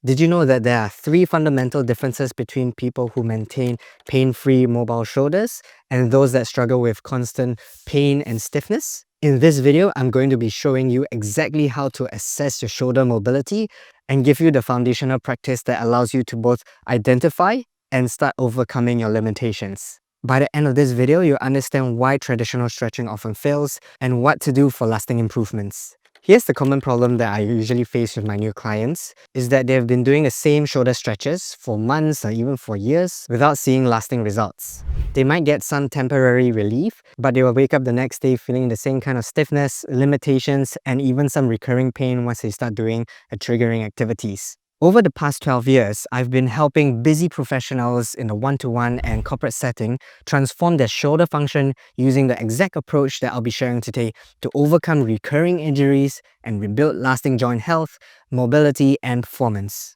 Did you know that there are three fundamental differences between people who maintain pain-free mobile shoulders and those that struggle with constant pain and stiffness? In this video, I'm going to be showing you exactly how to assess your shoulder mobility and give you the foundational practice that allows you to both identify and start overcoming your limitations. By the end of this video, you'll understand why traditional stretching often fails and what to do for lasting improvements. Here's the common problem that I usually face with my new clients, is that they've been doing the same shoulder stretches for months or even for years without seeing lasting results. They might get some temporary relief, but they will wake up the next day feeling the same kind of stiffness, limitations, and even some recurring pain once they start doing triggering activities. Over the past 12 years, I've been helping busy professionals in the one-to-one and corporate setting transform their shoulder function using the exact approach that I'll be sharing today to overcome recurring injuries and rebuild lasting joint health, mobility, and performance.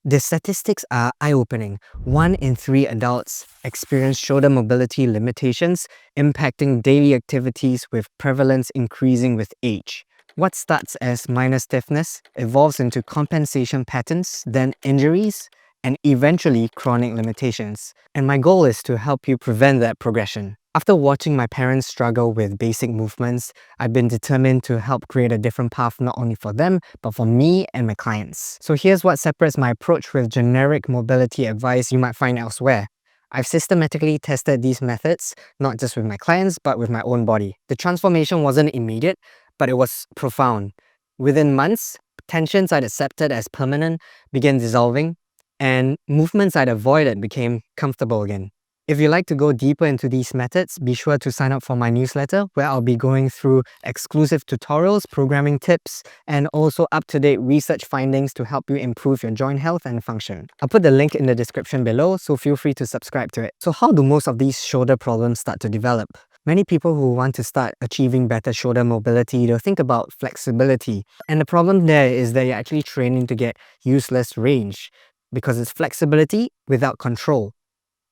The statistics are eye-opening. 1 in 3 adults experience shoulder mobility limitations, impacting daily activities with prevalence increasing with age. What starts as minor stiffness evolves into compensation patterns, then injuries, and eventually chronic limitations. And my goal is to help you prevent that progression. After watching my parents struggle with basic movements, I've been determined to help create a different path not only for them, but for me and my clients. So here's what separates my approach with generic mobility advice you might find elsewhere. I've systematically tested these methods, not just with my clients, but with my own body. The transformation wasn't immediate, but it was profound. Within months, tensions I'd accepted as permanent began dissolving, and movements I'd avoided became comfortable again. If you'd like to go deeper into these methods, be sure to sign up for my newsletter, where I'll be going through exclusive tutorials, programming tips, and also up-to-date research findings to help you improve your joint health and function. I'll put the link in the description below, so feel free to subscribe to it. So how do most of these shoulder problems start to develop? Many people who want to start achieving better shoulder mobility, they'll think about flexibility. And the problem there is that you're actually training to get useless range because it's flexibility without control.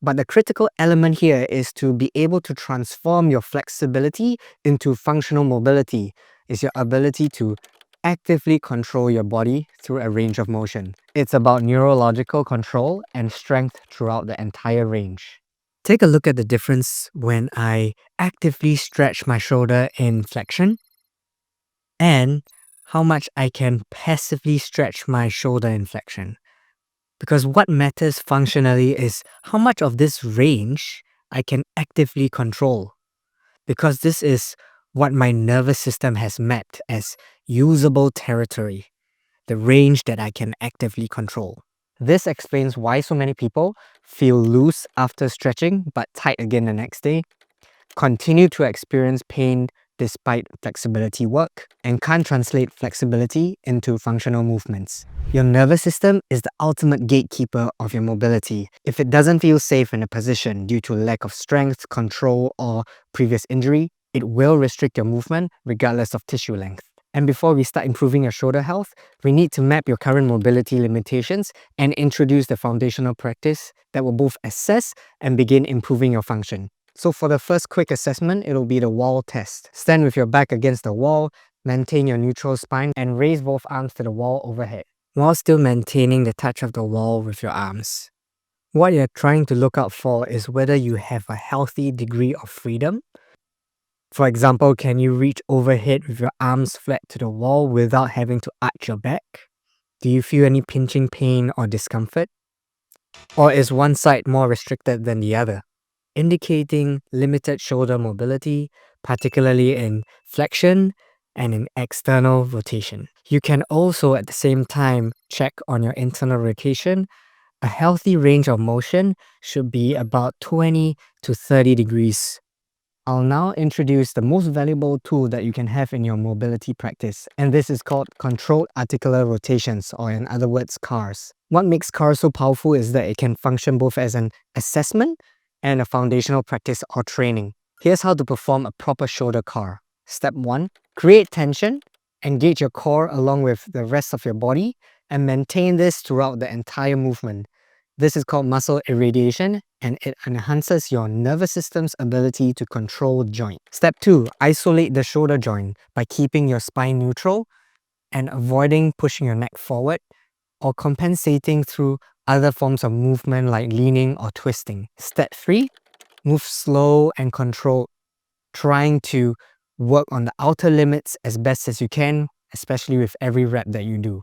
But the critical element here is to be able to transform your flexibility into functional mobility, is your ability to actively control your body through a range of motion. It's about neurological control and strength throughout the entire range. Take a look at the difference when I actively stretch my shoulder in flexion and how much I can passively stretch my shoulder in flexion. Because what matters functionally is how much of this range I can actively control. Because this is what my nervous system has met as usable territory, the range that I can actively control. This explains why so many people feel loose after stretching but tight again the next day, continue to experience pain despite flexibility work, and can't translate flexibility into functional movements. Your nervous system is the ultimate gatekeeper of your mobility. If it doesn't feel safe in a position due to lack of strength, control, or previous injury, it will restrict your movement regardless of tissue length. And before we start improving your shoulder health, we need to map your current mobility limitations and introduce the foundational practice that will both assess and begin improving your function. So for the first quick assessment, it'll be the wall test. Stand with your back against the wall, maintain your neutral spine, and raise both arms to the wall overhead, while still maintaining the touch of the wall with your arms. What you're trying to look out for is whether you have a healthy degree of freedom. For example, can you reach overhead with your arms flat to the wall without having to arch your back? Do you feel any pinching pain or discomfort? Or is one side more restricted than the other, indicating limited shoulder mobility, particularly in flexion and in external rotation? You can also at the same time check on your internal rotation. A healthy range of motion should be about 20 to 30 degrees. I'll now introduce the most valuable tool that you can have in your mobility practice, and this is called controlled articular rotations, or in other words, CARs. What makes CARs so powerful is that it can function both as an assessment and a foundational practice or training. Here's how to perform a proper shoulder CAR. Step 1. Create tension, engage your core along with the rest of your body, and maintain this throughout the entire movement. This is called muscle irradiation, and it enhances your nervous system's ability to control the joint. Step 2. Isolate the shoulder joint by keeping your spine neutral and avoiding pushing your neck forward. or compensating through other forms of movement like leaning or twisting. Step 3, move slow and controlled, trying to work on the outer limits as best as you can, especially with every rep that you do.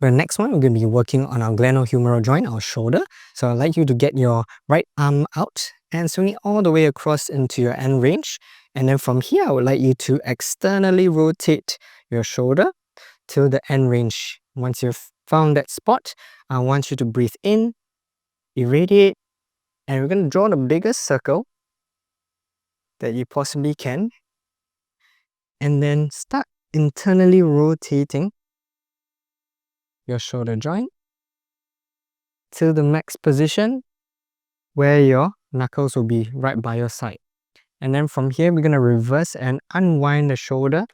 The next one, we're going to be working on our glenohumeral joint, our shoulder. So I'd like you to get your right arm out and swing it all the way across into your end range. And then from here, I would like you to externally rotate your shoulder till the end range. Once you've found that spot, I want you to breathe in, irradiate, and we're going to draw the biggest circle that you possibly can. And then start internally rotating your shoulder joint to the max position where your knuckles will be right by your side. And then from here, we're going to reverse and unwind the shoulder.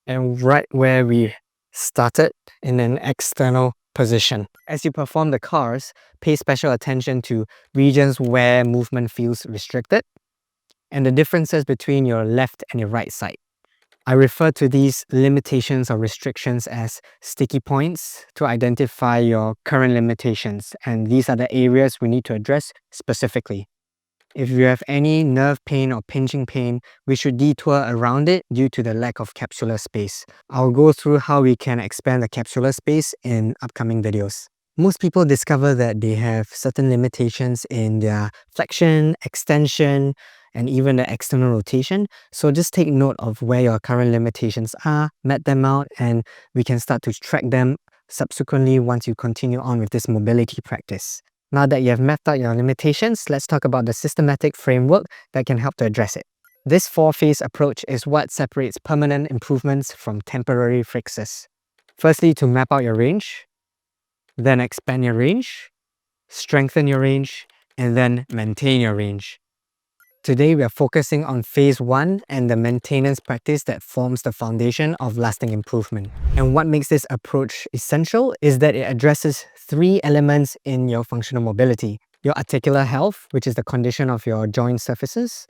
And right where we started, in an external position. As you perform the cars, pay special attention to regions where movement feels restricted and the differences between your left and your right side. I refer to these limitations or restrictions as sticky points to identify your current limitations, and these are the areas we need to address specifically. If you have any nerve pain or pinching pain, we should detour around it due to the lack of capsular space. I'll go through how we can expand the capsular space in upcoming videos. Most people discover that they have certain limitations in their flexion, extension, and even the external rotation. So just take note of where your current limitations are, map them out, and we can start to track them subsequently once you continue on with this mobility practice. Now that you have mapped out your limitations, let's talk about the systematic framework that can help to address it. This 4-phase approach is what separates permanent improvements from temporary fixes. Firstly, to map out your range, then expand your range, strengthen your range, and then maintain your range. Today, we are focusing on phase 1 and the maintenance practice that forms the foundation of lasting improvement. And what makes this approach essential is that it addresses 3 elements in your functional mobility: your articular health, which is the condition of your joint surfaces;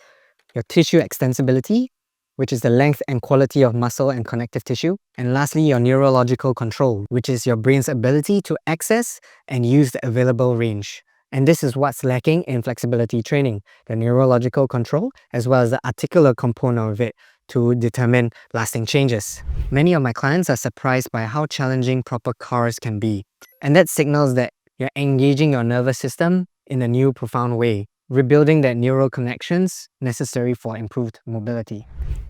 your tissue extensibility, which is the length and quality of muscle and connective tissue; and lastly, your neurological control, which is your brain's ability to access and use the available range. And this is what's lacking in flexibility training: the neurological control as well as the articular component of it to determine lasting changes. Many of my clients are surprised by how challenging proper CARs can be. And that signals that you're engaging your nervous system in a new profound way, rebuilding that neural connections necessary for improved mobility.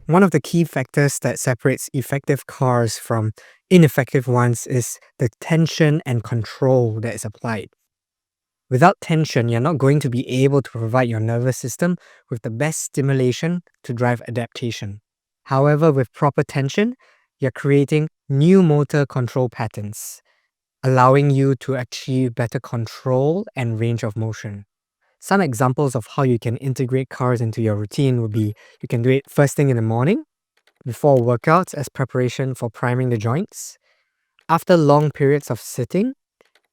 One of the key factors that separates effective CARs from ineffective ones is the tension and control that is applied. Without tension, you're not going to be able to provide your nervous system with the best stimulation to drive adaptation. However, with proper tension, you're creating new motor control patterns, allowing you to achieve better control and range of motion. Some examples of how you can integrate CARs into your routine would be: you can do it first thing in the morning, before workouts as preparation for priming the joints, after long periods of sitting,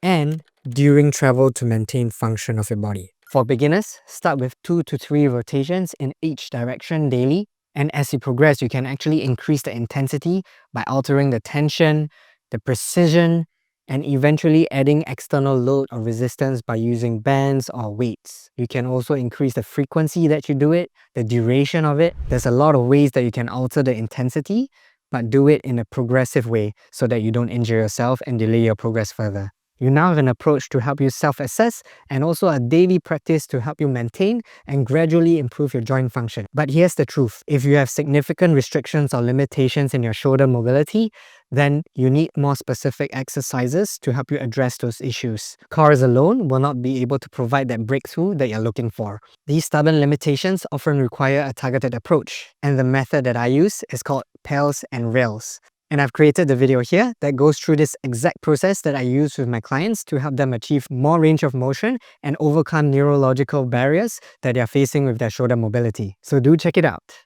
and during travel to maintain function of your body. For beginners, start with 2 to 3 rotations in each direction daily, and as you progress, you can actually increase the intensity by altering the tension, the precision, and eventually adding external load or resistance by using bands or weights. You can also increase the frequency that you do it, the duration of it. There's a lot of ways that you can alter the intensity, but do it in a progressive way so that you don't injure yourself and delay your progress further. You now have an approach to help you self-assess and also a daily practice to help you maintain and gradually improve your joint function. But here's the truth: if you have significant restrictions or limitations in your shoulder mobility, then you need more specific exercises to help you address those issues. CARs alone will not be able to provide that breakthrough that you're looking for. These stubborn limitations often require a targeted approach, and the method that I use is called PALS and RAILs. And I've created the video here that goes through this exact process that I use with my clients to help them achieve more range of motion and overcome neurological barriers that they are facing with their shoulder mobility. So do check it out.